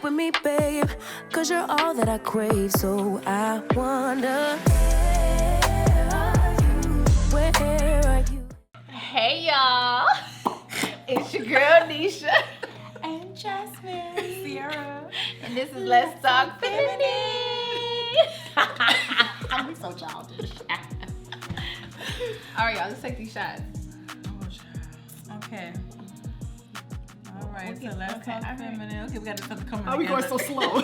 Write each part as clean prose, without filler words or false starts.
with me, babe, 'cause you're all that I crave. So I wonder, where are you? Hey y'all, it's your girl Nisha And Jasmine, Sierra, and this is Let's Talk Feminine. I'm so childish. All right, y'all, let's take these shots. Okay. All right, Okay, so let's okay, talk all right. feminine. Okay, we got something coming How are we together. going so slow?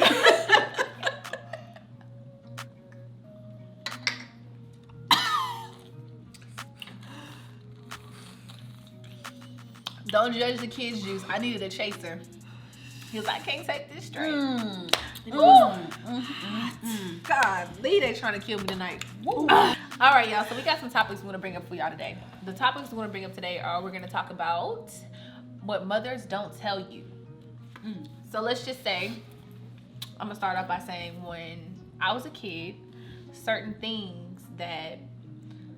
Don't judge the kid's juice. I needed a chaser. He was like, I can't take this straight. God, Lee, they trying to kill me tonight. All right, y'all. So we got some topics we want to bring up for y'all today. The topics we want to bring up today are we're going to talk about what mothers don't tell you. So let's just say, I'm gonna start off by saying when I was a kid, certain things that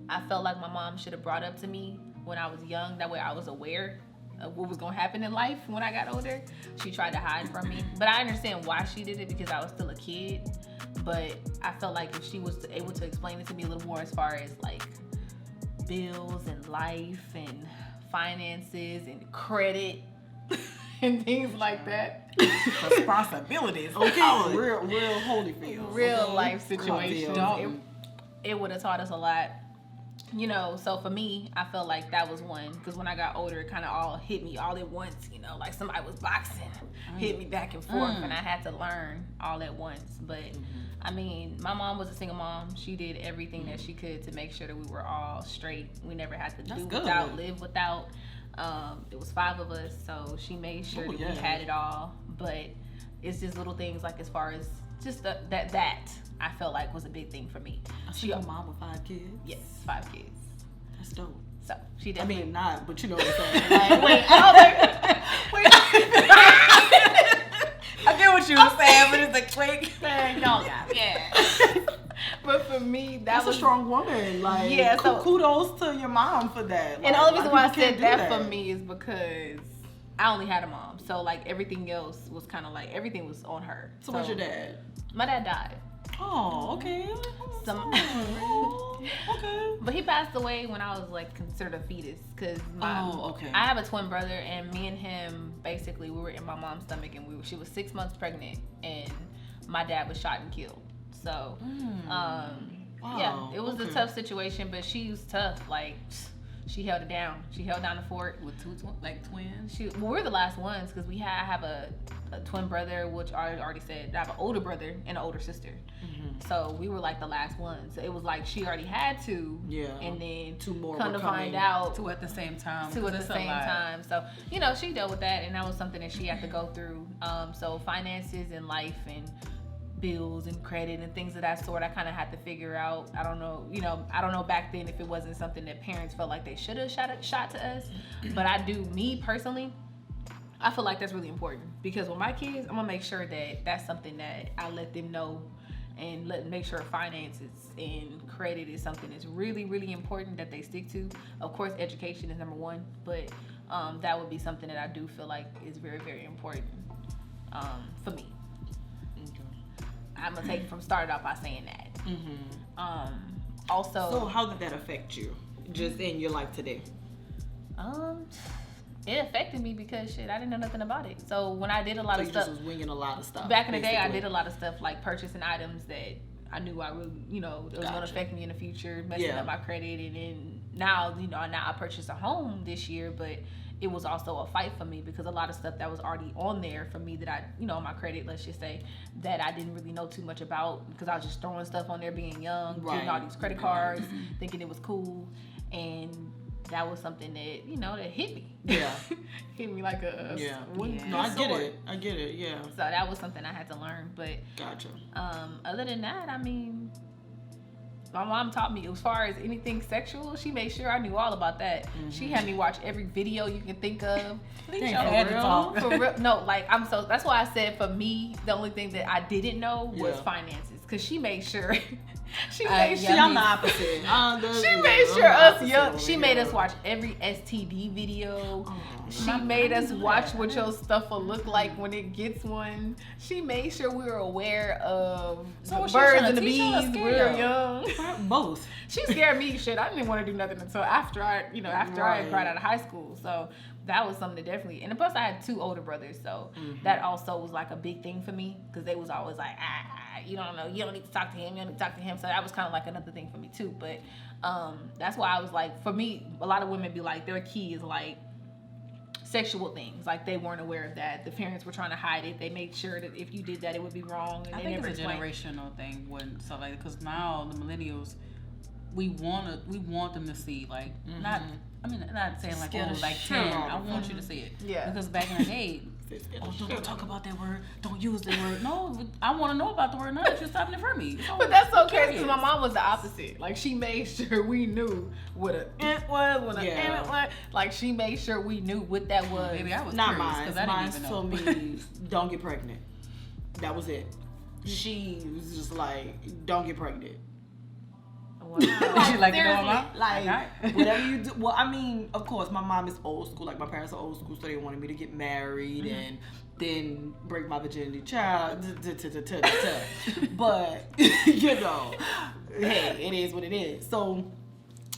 I felt like my mom should have brought up to me when I was young. That way I was aware of what was gonna happen in life when I got older. She tried to hide from me, but I understand why she did it because I was still a kid. But I felt like if she was able to explain it to me a little more as far as like bills and life and finances and credit and things like that. Responsibilities. Okay, real holy feels. Real life situations. Dalton. It would have taught us a lot. You know, so for me, I felt like that was one. Because when I got older, it kind of all hit me all at once. You know, like somebody was boxing, hit me back and forth, and I had to learn all at once. But I mean, my mom was a single mom. She did everything that she could to make sure that we were all straight. We never had to do without, live without. It was 5 of us, so she made sure that we had it all. But it's just little things like as far as just that I felt like was a big thing for me. She a mom with 5 kids? Yes, 5 kids. That's dope. So she I definitely. mean, not, but you know what I'm saying. Like, wait, wait. I get what you were saying, but it's a quick. Man, y'all got yeah. But for me, That's was a strong woman. Like, Yeah, so- kudos to your mom for that. And the Like, only a reason lot why I of people said can't that do for me is because I only had a mom. So like everything else was kind of like everything was on her. So where's your dad? My dad died. Oh, okay. Some, Okay. but he passed away when I was like considered a fetus because okay. I have a twin brother and me and him basically we were in my mom's stomach and she was 6 months pregnant and my dad was shot and killed. So yeah, it was a tough situation, but she was tough. Like she held it down. She held down the fort. With two twins. Well, we're the last ones because I have a twin brother, which I already said. I have an older brother and an older sister. So we were like the last ones. So it was like she already had 2. Yeah. And then 2 more come were to coming. find out 2 at the same time. 2 at the That's a same lot. time. So, you know, she dealt with that and that was something that she had to go through. So finances and life and bills and credit and things of that sort, I kind of had to figure out. I don't know back then if it wasn't something that parents felt like they should have shot to us. But me personally, I feel like that's really important because with my kids, I'm gonna make sure that that's something that I let them know and make sure finances and credit is something that's really, really important that they stick to. Of course, education is number 1, but that would be something that I do feel like is very, very important for me. I'm gonna take from started off by saying that. Also, So how did that affect you, just in your life today? it affected me because I didn't know nothing about it. So when I did a lot So of you stuff, just was winging a lot of stuff. back in the day, I basically. did a lot of stuff like purchasing items that I knew I really, it was going to affect me in the future, messing up my credit. And then now I purchased a home this year, but it was also a fight for me because a lot of stuff that was already on there for me that I, my credit, let's just say, that I didn't really know too much about because I was just throwing stuff on there being young, getting all these credit cards, thinking it was cool. And that was something that, that hit me. Yeah. Hit me like a No, I get it. Yeah. So that was something I had to learn. But Gotcha. other than that, I mean, my mom taught me as far as anything sexual, she made sure I knew all about that. She had me watch every video you can think of. For real. No, like that's why I said for me, the only thing that I didn't know was finances. because she made sure. She I'm the opposite. She made sure us young. She made us watch every STD video. She made us watch what your stuff will look like when it gets one. She made sure we were aware of the birds and the bees when we were young. Both. She scared me. Shit, I didn't want to do nothing until after I had got out of high school. So that was something to definitely. And plus, I had 2 older brothers, so that also was like a big thing for me because they was always like, you don't know, you don't need to talk to him, you don't need to talk to him. So that was kind of like another thing for me too. But that's why I was like, for me, a lot of women be like, their key is like sexual things. Like they weren't aware of that. The parents were trying to hide it. They made sure that if you did that, it would be wrong. And I they think never it's a explained. generational thing when stuff like that. Because now the millennials, we want them to see like not saying like Scared oh the like shit 10. out I of want you to see it. Yeah. Because back in the day, don't talk about that word. Don't use the word. No, I want to know about the word now. You're stopping it for me. But that's so crazy because my mom was the opposite. Like she made sure we knew what a it was, what a it was. Like she made sure we knew what that was. Baby, I was Not curious mine. because I Mine didn't even know. told me, don't get pregnant. That was it. She was just like, don't get pregnant. Wow. She like, you know, Seriously. Mom? Like, whatever you do. Well, I mean, of course, my mom is old school. Like, my parents are old school, so they wanted me to get married and then break my virginity. Child. But, you know, hey, it is what it is. So,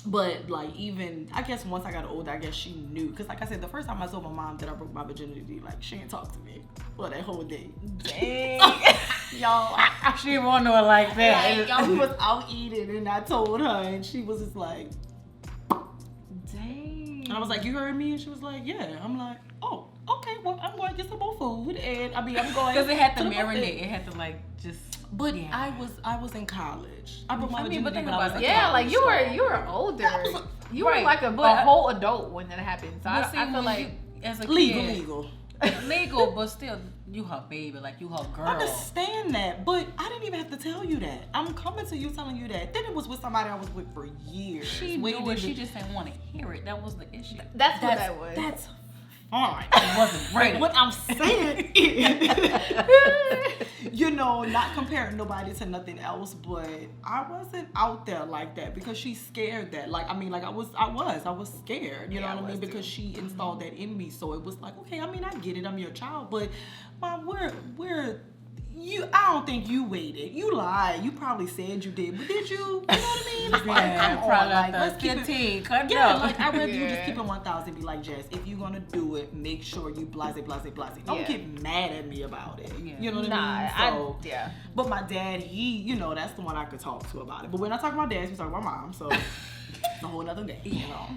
but, like, even, I guess once I got older, I guess she knew. Because, like I said, the first time I told my mom that I broke my virginity, like, she didn't talk to me for that whole day. Dang. Y'all, She didn't want to know it like that. like, y'all, we was out eating, and I told her, and she was just like, Dang. and I was like, you heard me? And she was like, yeah. I'm like, oh, okay, well, I'm going to get some more food, and I mean, I'm going Because it had to the marinate. buffet. It had to like just. But yeah. I was in college. I broke my I mean, but virginity think when I was about in it. Yeah, college, like you were so- older. That was You were right, like a but- whole adult when that happened. So But see, I feel when like you, as a legal, kid, legal, but still, you her baby, like you her girl. I understand that, but I didn't even have to tell you that. I'm coming to you telling you that. Then it was with somebody I was with for years. She knew it. She just didn't want to hear it. That was the issue. that's what that was. That's fine. It wasn't ready. What I'm saying is, you know, not comparing nobody to nothing else, but I wasn't out there like that because she scared that. Like, I mean, like I was scared, you know what I mean? Because she installed that in me. So it was like, okay, I mean, I get it, I'm your child, but Mom, I don't think you waited. You lied. You probably said you did, but did you? You know what I mean? It's like, Yeah, come on, probably like, like let's keep it. 15. Cut Yeah, up. like I'd rather you just Yeah. keep it 1,000 and be like, Jess, if you're gonna do it, make sure you blase. Don't Yeah. get mad at me about it. Yeah. You know what Nah, I mean? So, yeah. but my dad, he, you know, that's the one I could talk to about it. But when I talk about dad, we talk about mom, so it's a whole nother day, you know.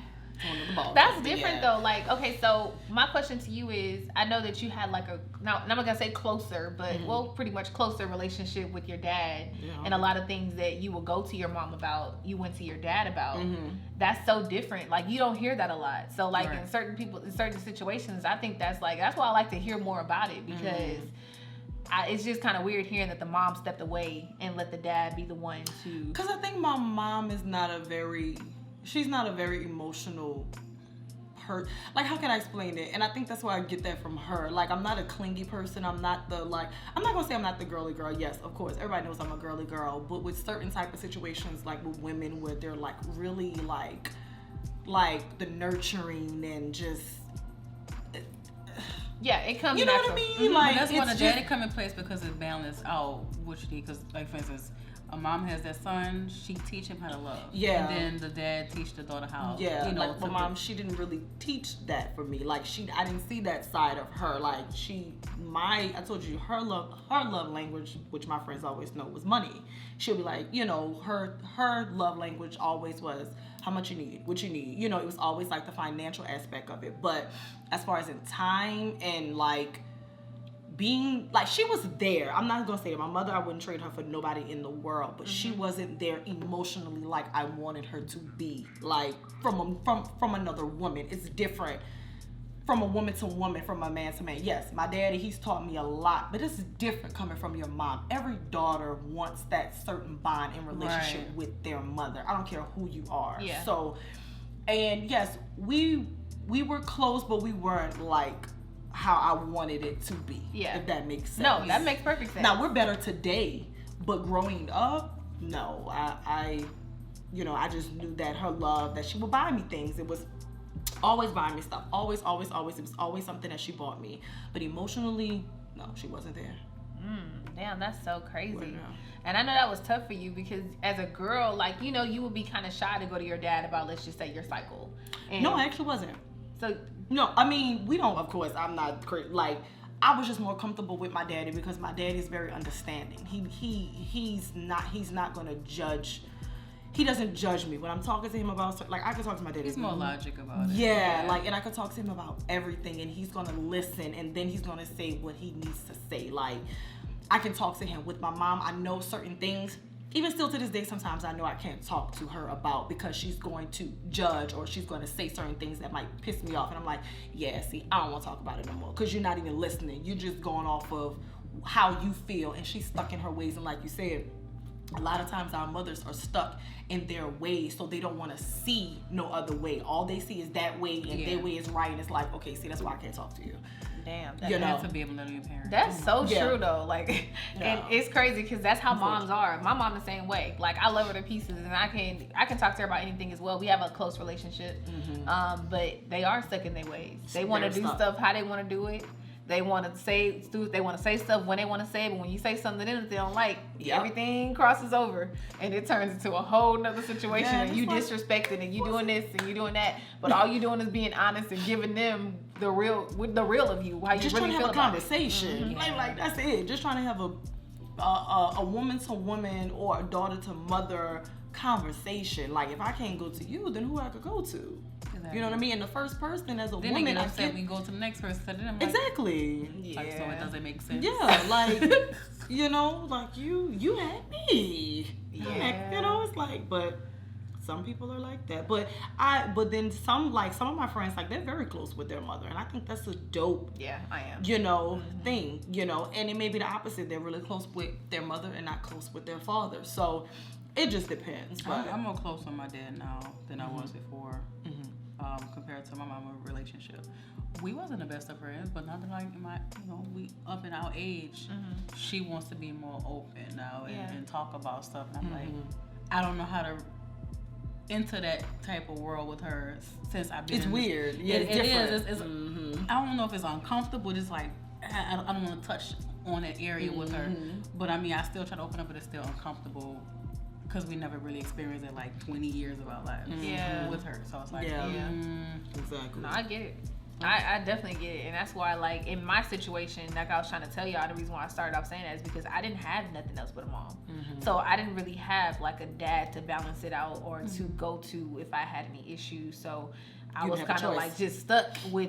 It's a whole nother ball. That's But different yeah. though. Like, okay, so my question to you is, I know that you had like now I'm not gonna say closer, but well, pretty much closer relationship with your dad, Yeah. and a lot of things that you would go to your mom about, you went to your dad about. Mm-hmm. That's so different. Like, you don't hear that a lot. So like Right. in certain situations, I think that's why I like to hear more about it because. It's just kind of weird hearing that the mom stepped away and let the dad be the one to. Because I think my mom is she's not a very emotional person. Like, how can I explain it? And I think that's why I get that from her. Like, I'm not a clingy person. I'm not I'm not going to say I'm not the girly girl. Yes, of course. Everybody knows I'm a girly girl. But with certain type of situations, like with women where they're like really like the nurturing and just, Yeah, it comes you know natural. what I mean? But Like, that's when the it's daddy just, come in place because it balance out what you need. Because, like, for instance, a mom has that son, she teach him how to love. Yeah. And then the dad teach the daughter how. yeah, You know, like my to- mom, she didn't really teach that for me. Like I didn't see that side of her. Like I told you her love language, which my friends always know, was money. She'll be like, you know, her love language always was how much you need, what you need. You know, it was always like the financial aspect of it. But as far as in time and like being like, she was there. I'm not gonna say that my mother, I wouldn't trade her for nobody in the world, but she wasn't there emotionally like I wanted her to be. Like from another woman, it's different from a woman to woman, from a man to man. Yes, my daddy, he's taught me a lot, but it's different coming from your mom. Every daughter wants that certain bond and relationship Right. with their mother. I don't care who you are. Yeah. So, and yes, we were close, but we weren't like how I wanted it to be. Yeah. If that makes sense. No, that makes perfect sense. Now we're better today, But growing up, no, I just knew that her love, that she would buy me things. It was always buying me stuff. Always. It was always something that she bought me. But emotionally, no, she wasn't there. Damn, that's so crazy. Well, yeah. And I know that was tough for you because as a girl, like, you know, you would be kind of shy to go to your dad about, let's just say, your cycle. And No, I actually wasn't. so No, I mean, we don't, of course, I'm not, like, I was just more comfortable with my daddy because my daddy is very understanding. He's not gonna judge. He doesn't judge me when I'm talking to him about, like, I can talk to my daddy. He's more logic about it. Yeah, like, and I could talk to him about everything, and he's gonna listen, and then he's gonna say what he needs to say. Like, I can talk to him. With my mom, I know certain things. Even still to this day, sometimes I know I can't talk to her about because she's going to judge or she's going to say certain things that might piss me off. And I'm like, yeah, see, I don't want to talk about it no more because you're not even listening. You're just going off of how you feel, and she's stuck in her ways. And like you said, a lot of times our mothers are stuck in their ways, so they don't want to see no other way. All they see is that way, and their way is right. And it's like, okay, see, that's why I can't talk to you. damn, You have to be able to know your parents. that's so Yeah. true though. Like, and it's crazy because that's how moms are. My mom the same way. Like, I love her to pieces, and I can talk to her about anything as well. We have a close relationship, but they are stuck in their ways. They want to They're do stuck. stuff how they want to do it. They want to say stuff when they want to say it, but when you say something to them that they don't like, Yep. everything crosses over and it turns into a whole nother situation. Yeah, And you it's like- disrespecting and you doing this and you doing that, but all you doing is being honest and giving them the real of you, how you Just really trying to feel have a about it. conversation. Like that's it. Just trying to have a woman to woman or a daughter to mother conversation. Like, if I can't go to you, then who I could go to? Exactly. You know what I mean? And the first person as a Then woman, they get I upset get when you go to the next person. So then I'm like, exactly. like, so it doesn't make sense. Yeah, like you know, like you had me. Yeah. You know, it's like, but some people are like that. But then some of my friends, like, they're very close with their mother, and I think that's a dope, Yeah, I am. you know, thing, you know. And it may be the opposite. They're really close with their mother and not close with their father. So it just depends. But I'm more close with my dad now than I was before, compared to my mama relationship. We wasn't the best of friends, but nothing like we up in our age. She wants to be more open now and talk about stuff. And I'm like, I don't know how to enter that type of world with her since I've been. it's in this- weird. Yeah, It it's different. is. It's, I don't know if it's uncomfortable. It's like I don't want to touch on that area with her. But I mean, I still try to open up, but it's still uncomfortable because we never really experienced it like 20 years of our lives with her. So it's like, Yeah. Yeah. Exactly. No, I get it. I definitely get it. And that's why, like, in my situation, like I was trying to tell y'all, the reason why I started off saying that is because I didn't have nothing else but a mom. So I didn't really have, like, a dad to balance it out or to go to if I had any issues. So I You was didn't have a kind of, choice. like, just stuck with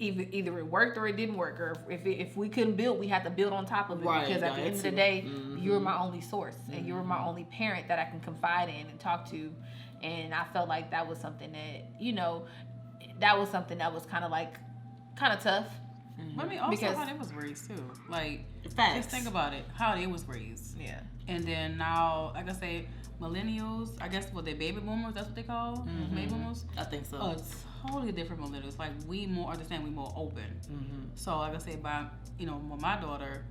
either it worked or it didn't work. Or if we couldn't build, we had to build on top of it. Right, Because at the end of the that's day, you were my only source. And you were my only parent that I can confide in and talk to. And I felt like that was something that, you know, that was something that was kind of tough. But I mean, also Because- how they was raised too. Like, Facts. just think about it, how they was raised. Yeah. And then now, like I say, millennials, I guess what they baby boomers, that's what they call baby boomers. I think so. Totally different millennials. Like, we more understand, we more open. So like I say, by with my daughter,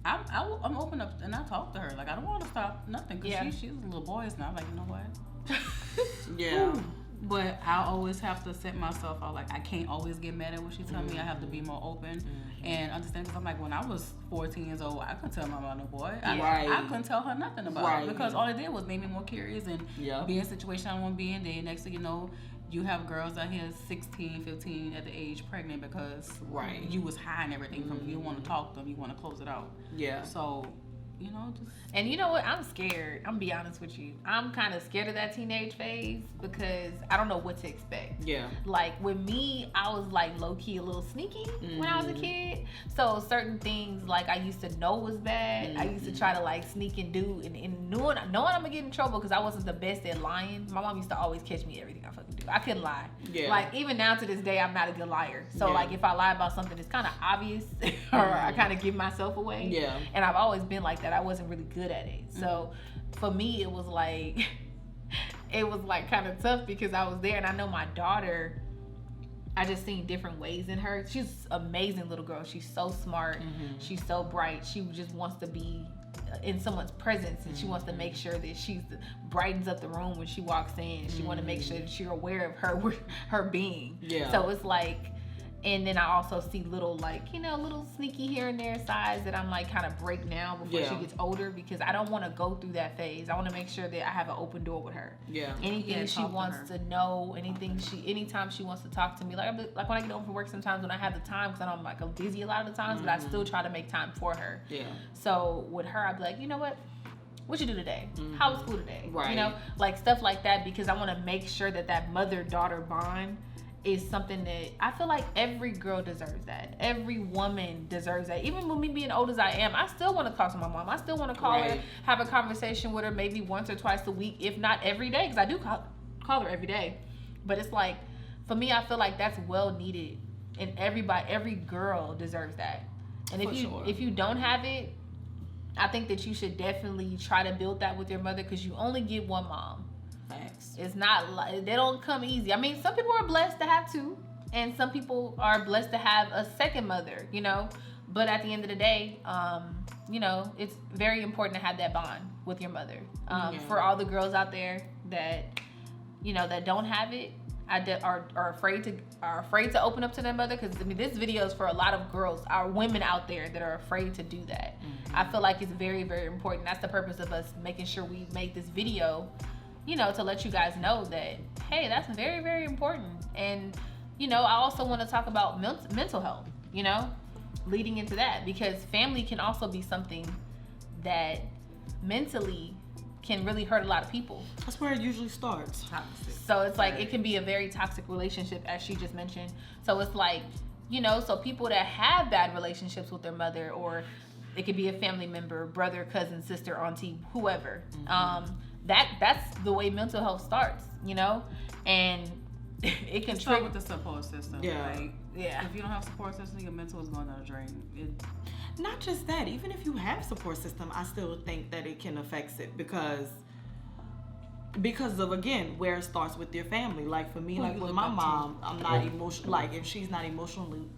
I'm open up and I talk to her. Like, I don't want to stop nothing because she's a little boy now. Like, you know what? Yeah. But I always have to set myself out. Like, I can't always get mad at what she tell me. I have to be more open and understand. Because I'm like, when I was 14 years old, I couldn't tell my mom no boy. I couldn't tell her nothing about it because all it did was make me more curious and be in a situation I don't want to be in. Then next thing you know, you have girls out here 16, 15 at the age pregnant because you was hiding everything from them. You want to talk to them. You want to close it out. Yeah. So, just... And you know what? I'm scared. I'm gonna be honest with you. I'm kind of scared of that teenage phase because I don't know what to expect. Yeah. Like, with me, I was like low-key a little sneaky when I was a kid. So certain things like I used to know was bad. I used to try to like sneak and do and knowing I'm gonna get in trouble because I wasn't the best at lying. My mom used to always catch me everything I fucking do. I couldn't lie. Yeah. Like, even now to this day, I'm not a good liar. So like, if I lie about something, it's kind of obvious or I kind of give myself away. Yeah. And I've always been like that. I wasn't really good at it. So for me, it was like kind of tough because I was there and I know my daughter, I just seen different ways in her. She's an amazing little girl. She's so smart. She's so bright. She just wants to be in someone's presence, and she wants to make sure that she brightens up the room when she walks in. She want to make sure that you're aware of her being. Yeah. So it's like, and then I also see little, like, you know, little sneaky here and there sides that I'm like kind of break now before she gets older, because I don't want to go through that phase. I want to make sure that I have an open door with her. Yeah. Anything she wants to know, anytime she wants to talk to me, like when I get home from work, sometimes when I have the time, because I know I'm like busy a lot of the times, but I still try to make time for her. Yeah. So with her, I'd be like, you know what you do today? How was school today? Right. You know, like stuff like that, because I want to make sure that mother-daughter bond is something that I feel like every girl deserves that. Every woman deserves that. Even with me being old as I am, I still want to talk to my mom. I still want to call her, have a conversation with her maybe once or twice a week, if not every day, because I do call her every day. But it's like, for me, I feel like that's well needed, and every girl deserves that. And if you don't have it, I think that you should definitely try to build that with your mother, because you only get one mom. Facts. It's not like, they don't come easy. I mean, some people are blessed to have two, and some people are blessed to have a second mother, you know. But at the end of the day, you know, it's very important to have that bond with your mother. For all the girls out there that, you know, that don't have it, are afraid to open up to their mother, because I mean, this video is for a lot of girls, our women out there that are afraid to do that. I feel like it's very, very important. That's the purpose of us making sure we make this video, you know, to let you guys know that, hey, that's very, very important. And, you know, I also want to talk about mental health, you know, leading into that, because family can also be something that mentally can really hurt a lot of people. That's where it usually starts. Toxic. So it's like, it can be a very toxic relationship, as she just mentioned. So it's like, you know, so people that have bad relationships with their mother, or it could be a family member, brother, cousin, sister, auntie, whoever, that's the way mental health starts, you know, and it can start with the support system. Yeah, like, if you don't have support system, your mental is going down the drain. Not just that, even if you have support system, I still think that it can affect it because of, again, where it starts with your family. Like for me, like with my mom, I'm not emotional. Like if she's not emotionally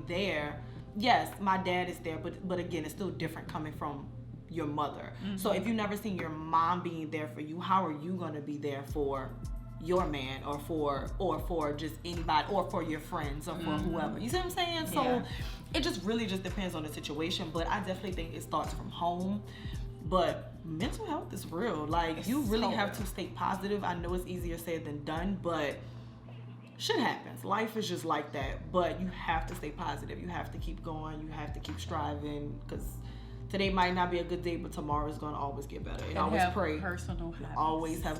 there, yes, my dad is there, but again, it's still different coming from your mother. So if you've never seen your mom being there for you, how are you gonna be there for your man, or for just anybody, or for your friends, or for whoever? You see what I'm saying? So it just really just depends on the situation, but I definitely think it starts from home. But mental health is real. Like, it's you really have to stay positive. I know it's easier said than done, but shit happens. Life is just like that. But you have to stay positive. You have to keep going. You have to keep striving, because today might not be a good day, but tomorrow is going to always get better. And always pray. Personal habits. Always have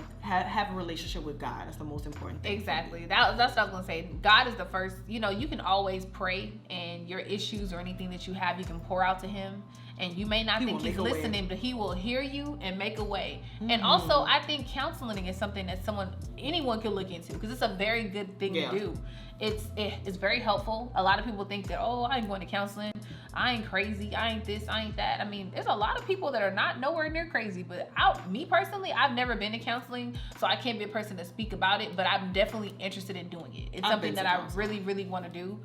a relationship with God. That's the most important thing. Exactly. That's what I was going to say. God is the first. You know, you can always pray, and your issues or anything that you have, you can pour out to him. And you may not think he's listening, but he will hear you and make a way. And also, I think counseling is something that anyone can look into, because it's a very good thing to do. It's very helpful. A lot of people think that, oh, I ain't going to counseling, I ain't crazy, I ain't this, I ain't that. I mean, there's a lot of people that are not nowhere near crazy, but me personally, I've never been to counseling, so I can't be a person to speak about it, but I'm definitely interested in doing it. It's something that I really, really want to do,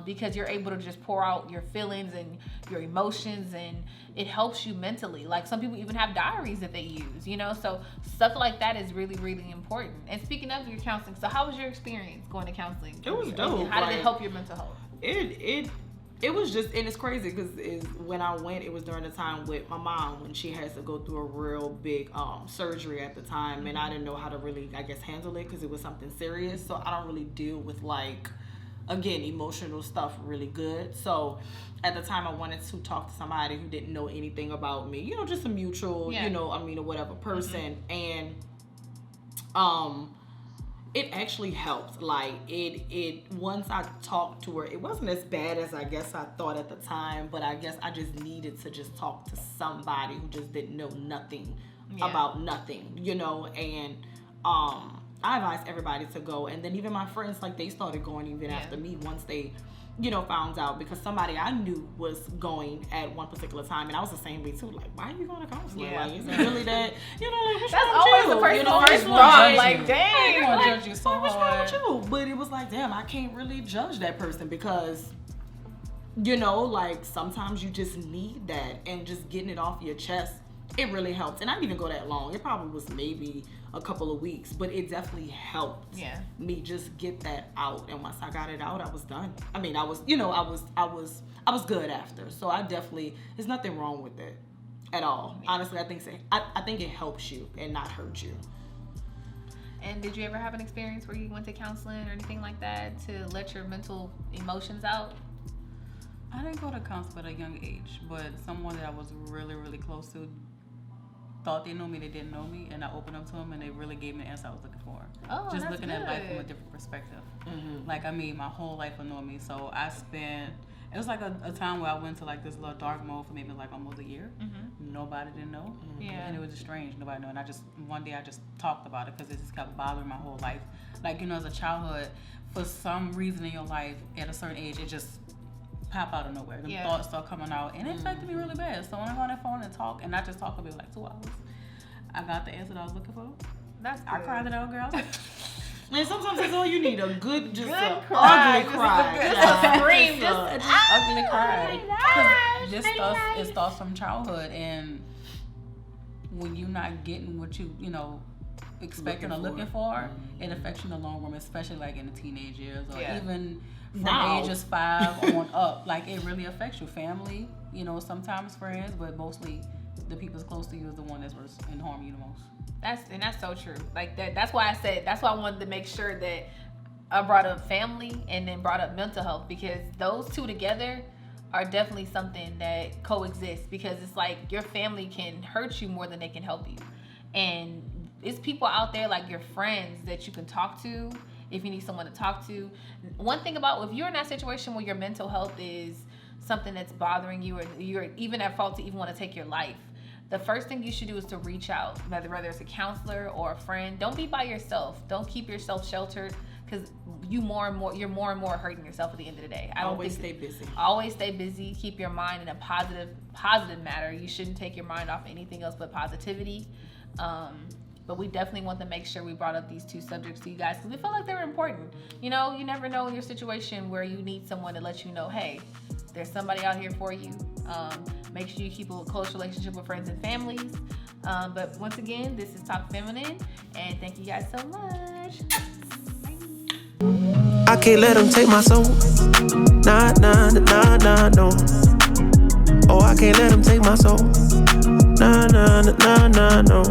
because you're able to just pour out your feelings and your emotions, and it helps you mentally. Like, some people even have diaries that they use, you know, so stuff like that is really, really important. And speaking of your counseling, so how was your experience going to counseling? It was dope. How did it help your mental health? It was just, and it's crazy because when I went, it was during the time with my mom when she has to go through a real big surgery at the time, and I didn't know how to really, I guess, handle it because it was something serious. So I don't really deal with, like, again, emotional stuff really good. So at the time, I wanted to talk to somebody who didn't know anything about me, you know, just a mutual, you know, I mean, or whatever person, and it actually helped. Like, it once I talked to her, it wasn't as bad as I guess I thought at the time, but I guess I just needed to just talk to somebody who just didn't know nothing about nothing, you know. And I advised everybody to go, and then even my friends, like, they started going even after me once they, you know, found out, because somebody I knew was going at one particular time, and I was the same way too. Like, why are you going to counseling? Like, is it really that? You know, like, what's that's wrong always with the person you know, first thought. Like, dang, I judge you so what's wrong hard. with you? But it was like, damn, I can't really judge that person because You know, like sometimes you just need that, and just getting it off your chest, it really helps. And I didn't even go that long. It probably was maybe a couple of weeks, but it definitely helped me just get that out. And once I got it out, I was done. I mean, I was good after. So I definitely, there's nothing wrong with it at all. Honestly, I think it helps you and not hurt you. And did you ever have an experience where you went to counseling or anything like that to let your mental emotions out? I didn't go to counseling at a young age, but someone that I was really, really close to thought they knew me, they didn't know me, and I opened up to them, and they really gave me the answer I was looking for. Oh, just that's looking good. at life from a different perspective. Like, I mean, my whole life annoyed me, so it was like a time where I went to like this little dark mode for maybe like almost a year. Nobody didn't know. And it was just strange. Nobody knew. And one day I just talked about it because it just kept bothering my whole life. Like, you know, as a childhood, for some reason in your life, at a certain age, it just pop out of nowhere. The thoughts start coming out, and it affected me really bad. So when I go on that phone and talk, and not just talk, I'll be like 2 hours. I got the answer that I was looking for. I cried it out, girl. And sometimes that's all you need, a good, just good cry. Ugly just cry. a scream, just Ugly cry. Because it starts from childhood, and when you're not getting what you expecting or looking for, it affects you in the long run, especially like in the teenage years or even from ages 5 on up. Like, it really affects your family, sometimes friends, but mostly the people close to you is the one that's worse and harm you the most. That's so true. Like that's why I wanted to make sure that I brought up family and then brought up mental health, because those two together are definitely something that coexists, because it's like your family can hurt you more than they can help you. And it's people out there like your friends that you can talk to if you need someone to talk to. One thing about, if you're in that situation where your mental health is something that's bothering you, or you're even at fault to even want to take your life, the first thing you should do is to reach out, whether it's a counselor or a friend. Don't be by yourself. Don't keep yourself sheltered, because you're more and more hurting yourself at the end of the day. Always stay busy. Always stay busy. Keep your mind in a positive matter. You shouldn't take your mind off anything else but positivity. But we definitely want to make sure we brought up these two subjects to you guys, because we feel like they're important. You never know in your situation where you need someone to let you know, hey, there's somebody out here for you. Make sure you keep a close relationship with friends and families. But once again, this is Talk Feminine, and thank you guys so much. I can't let them take my soul. Nah, nah, nah, nah, no. Oh, I can't let them take my soul. Nah, nah, nah, nah, nah, no.